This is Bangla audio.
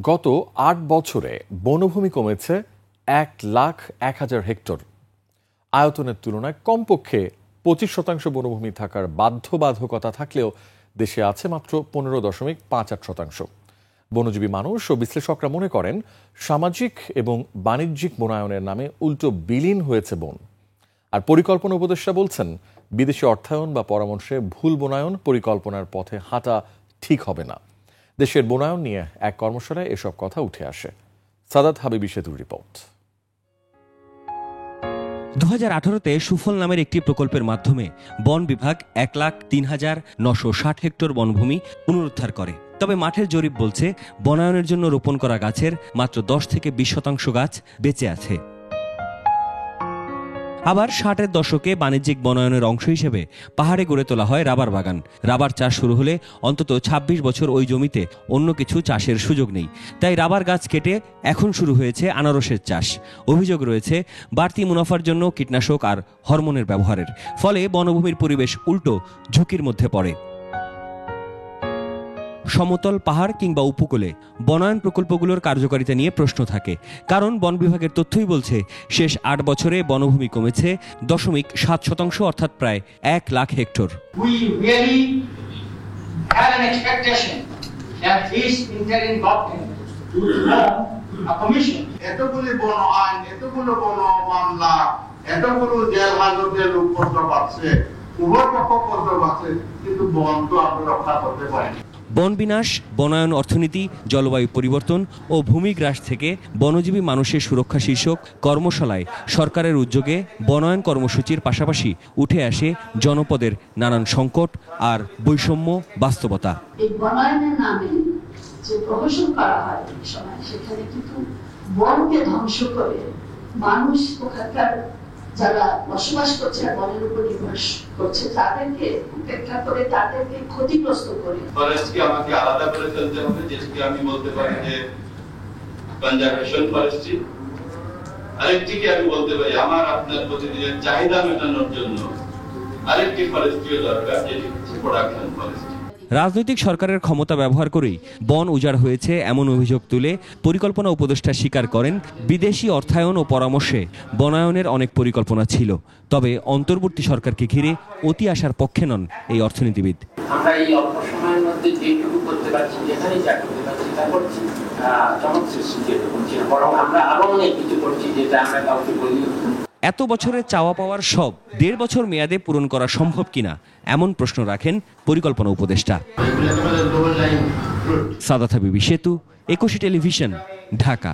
গত ৮ বছরে বনভূমি কমেছে ১,০১,০০০ হেক্টর। আয়তনের তুলনায় কমপক্ষে ২৫% বনভূমি থাকার বাধ্যবাধকতা থাকলেও দেশে আছে মাত্র ১৫.৫৮%। বনজীবী মানুষ ও বিশ্লেষকরা মনে করেন, সামাজিক এবং বাণিজ্যিক বনায়নের নামে উল্টো বিলীন হয়েছে বন। আর পরিকল্পনা উপদেষ্টা বলছেন, বিদেশি অর্থায়ন বা পরামর্শে ভুল বনায়ন পরিকল্পনার পথে হাঁটা ঠিক হবে না। দেশের বনায়ন নিয়ে এক কর্মশালায় এসব কথা উঠে আসে। সাদাত হাবিবি সেতুর রিপোর্ট। ২০১৮-তে সুফল নামের একটি প্রকল্পের মাধ্যমে বন বিভাগ ১,০৩,৯৬০ হেক্টর বনভূমি পুনরুদ্ধার করে। তবে মাঠের জরিপ বলছে, বনায়নের জন্য রোপণ করা গাছের মাত্র ১০-২০% গাছ বেঁচে আছে। আবার ৬০-এর দশকে বাণিজ্যিক বনায়নের অংশ হিসেবে পাহাড়ে গড়ে তোলা হয় রাবার বাগান। রাবার চাষ শুরু হলে অন্তত ২৬ বছর ওই জমিতে অন্য কিছু চাষের সুযোগ নেই। তাই রাবার গাছ কেটে এখন শুরু হয়েছে আনারসের চাষ। অভিযোগ রয়েছে বাড়তি মুনাফার জন্য কীটনাশক আর হরমোনের ব্যবহারের ফলে বনভূমির পরিবেশ উল্টো ঝুঁকির মধ্যে পড়ে। সমতল পাহাড় কিংবা উপকূলে বনায়ন প্রকল্পগুলোর কার্যকারিতা নিয়ে প্রশ্ন থাকে, কারণ বন বিভাগের তথ্যই বলছে শেষ ৮ বছরে বনভূমি কমেছে 0.7%, অর্থাৎ প্রায় ১,০০,০০০ হেক্টর। এতগুলি বন আইন, এতগুলো বন মামলা, এতগুলো জেল হাজতে লোক কষ্ট পাচ্ছে, উভয় পক্ষ কষ্ট পাচ্ছে, কিন্তু বন তো আমরা রক্ষা করতে পারিনি। বন বিনাশ, বনায়ন অর্থনীতি, জলবায়ু পরিবর্তন ও ভূমিগ্রাস থেকে বনজীবী মানুষের সুরক্ষা শীর্ষক কর্মশালায় সরকারের উদ্যোগে বনায়ন কর্মসূচির পাশাপাশি উঠে আসে জনপদের নানান সংকট আর বৈষম্য বাস্তবতা। এই বনায়নের নামে যে প্রহসন করা হয় সময়, সেখানে কিন্তু বনকে ধ্বংস করে মানুষ, ওখানকার যারা বসবাস করছে আর বনের উপর নির্ভর করছে, তাদেরকে উপেক্ষা করে তাদেরকে ক্ষতিগ্রস্ত করে। ফরেস্টকে আমাকে আলাদা করে ফেলতে হবে, যেটাকে আমি বলতে পারি যে কনজারভেশন ফরেস্ট্রি। আরেকটিকে আমি বলতে পারি আমার আপনার প্রতিদিনের চাহিদা মেটানোর জন্য আরেকটি ফরেস্ট্রিও দরকার, যেটি হচ্ছে প্রোডাকশন ফরেস্ট্রি। রাজনৈতিক সরকারের ক্ষমতা ব্যবহার করেই বন উজাড় হয়েছে এমন অভিযোগ তুলে পরিকল্পনা উপদেষ্টা স্বীকার করেন, বিদেশি অর্থায়ন ও পরামর্শে বনায়নের অনেক পরিকল্পনা ছিল। তবে অন্তর্বর্তী সরকারকে ঘিরে অতি আশার পক্ষে নন এই অর্থনীতিবিদ। আমরা এই অল্প সময়ের মধ্যে যেটুকু করতে পারছি, যেখানে যা করতে পারছি তা করছি, চমৎকার যেটুকু করছি, বরং আমরা আরো অনেক কিছু করছি যেটা আমরা কাউকে বলি। এত বছরের চাওয়া পাওয়ার সব ১.৫ বছর মেয়াদে পূরণ করা সম্ভব কিনা, এমন প্রশ্ন রাখেন পরিকল্পনা উপদেষ্টা। সাদাত হাবিবি সেতু, ২১ টেলিভিশন, ঢাকা।